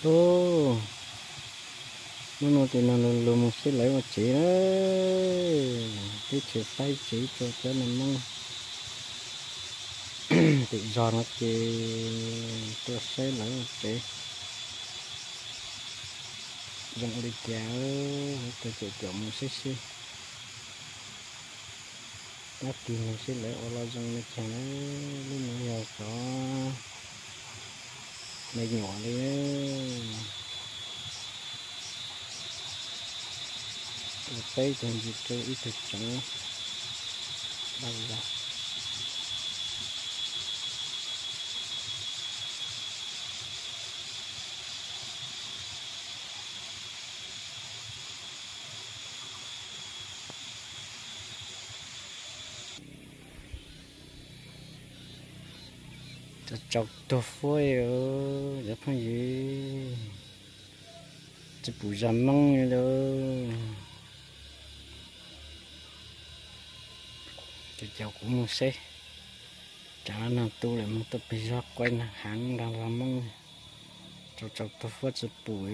ô nó thì nó lùm một xí lấy một chỉ đó cái chữ sai chỉ cho nó mong tự do nó chỉ tôi sẽ lấy một chỉ dùng đi kéo tôi chỉ chọn một xí xí nó tìm một xí lấy ô lo dùng nó chả lúc nó giờ có này nhỏ đi tay thì chỉ cho ít thực chẳng đâu ra chọc tổ phơi ở giờ phong gì chỉ bù giảm măng như đó chọc cũng một xe chả nào tu lại một tập bây giờ quay hàng đang làm măng chọc tổ phơi chỉ bùi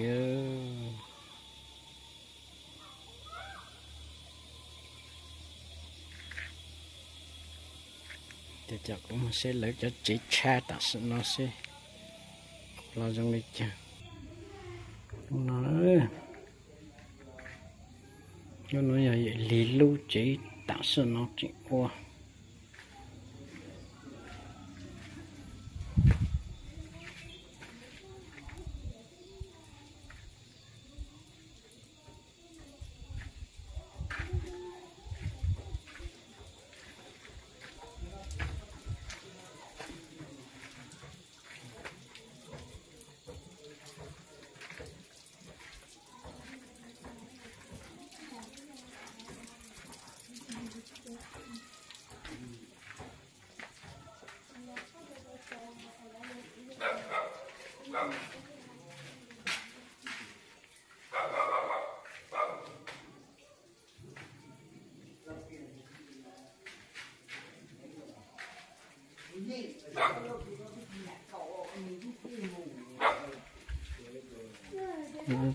thì chắc cũng sẽ lấy cho chỉ cha ta sẽ nó sẽ lo trong đây chứ nó nói vậy lì lưu chỉ ta sẽ nó chỉ qua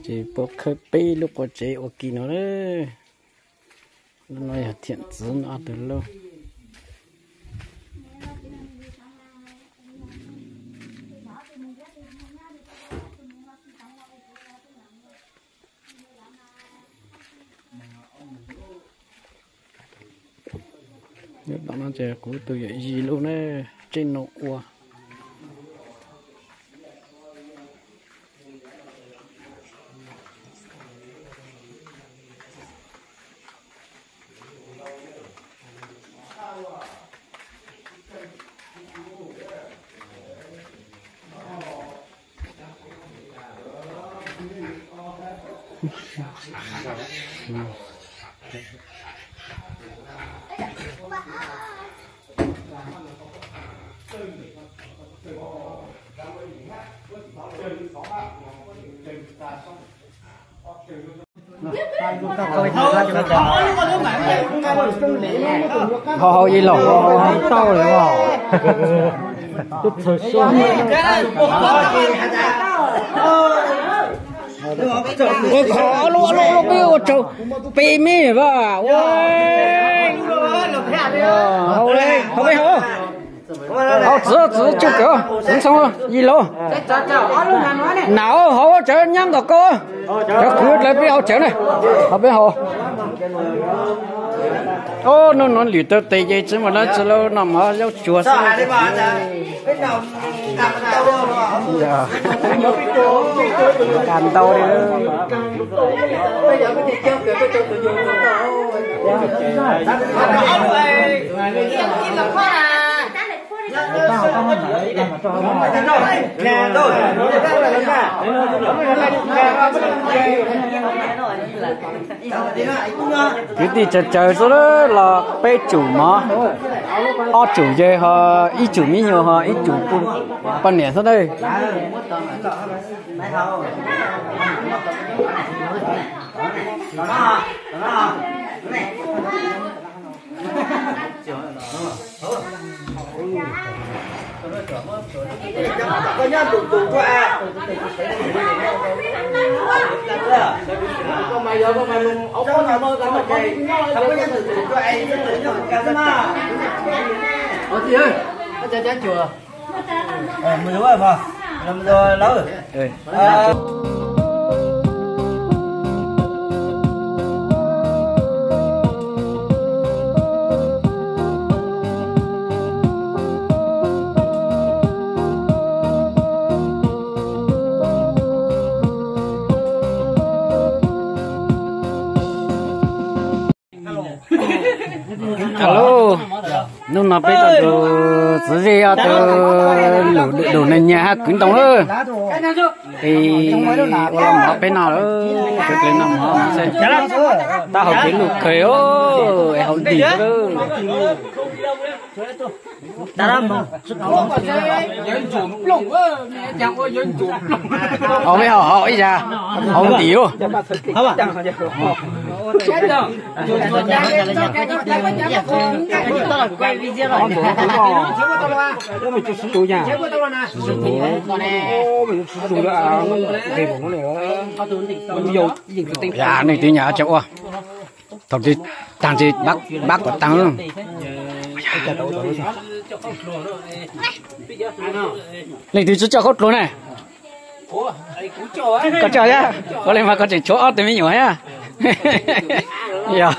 chỉ bốc khơi pi lúc có chế ok nó đấy nó nói là thiện dữ nó từ lâu nếu đó nó chơi của tôi vậy gì luôn đấy trên nó qua họ gì lẩu họ tao rồi mà chút thời xuân họ lúa biêu châu pi mi và ôi hậu đây hậu đây hậu hậu giữ chụp cửa đứng xong rồi gì lô nào hậu chở nhắm vào cô chở cứ lấy biêu chở này hậu bên hậu ô nó lì tơ tê dây chứ mà nó chỉ lâu nằm ở dấu chùa sao càn tàu đi bây giờ cái chơi cái tôi dùng cái gì chờ số đó là bê chủ mà o chủ về họ ít chủ mỹ nhiều họ ít chủ半年số đây có nhá tụt tụt qua con mày giờ con mày ông có nhà mơ cả một ngày không có nhá tụt tụt qua ai cả mà ở chị ơi có cha cha chùa mình đúng rồi mà làm rồi lâu rồi alo nung nó bây giờ từ gì à từ đủ nền nhà kính tổng ơi thì làm họ bên nào đó việc lên làm họ xem ta học tiếng lục khởi ô học đi đó họ với họ hỏi ra họ tiểu quay video rồi. mình chưa sử dụng nha. Dạ này tí nhà cháu à. Thật thì tăng gì bác có tăng không? Này thì cho khốt luôn này. Có chờ nhá. Có lên mà có thể chỗ ớt thì mới nhỏ nhá. Dạ.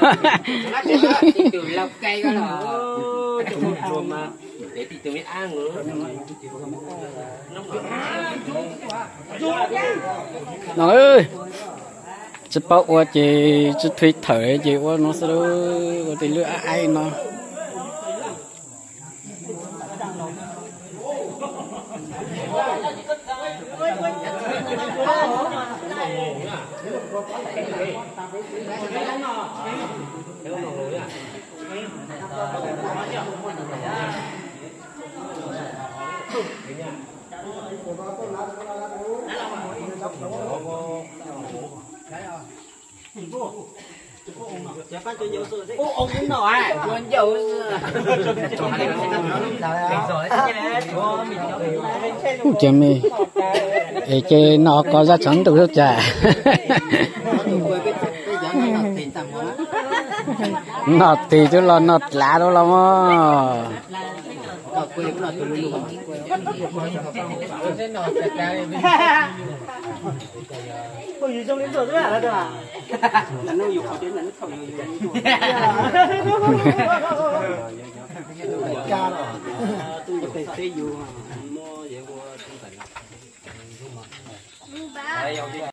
Nó ơi. Chỉ bảo qua chị chỉ thuê thở chị qua nó sẽ có thể lựa ai nó. Ông cũng nói luôn dầu chè mì chè nó có giá trắng từ rất chả nọt thì chứ là nọt lá đâu lắm Ôi gì trong đến rồi đấy à? Là nó dùng đến là nó không dùng. Ca rồi. Tôi phải xây dù mua vậy qua trong tỉnh.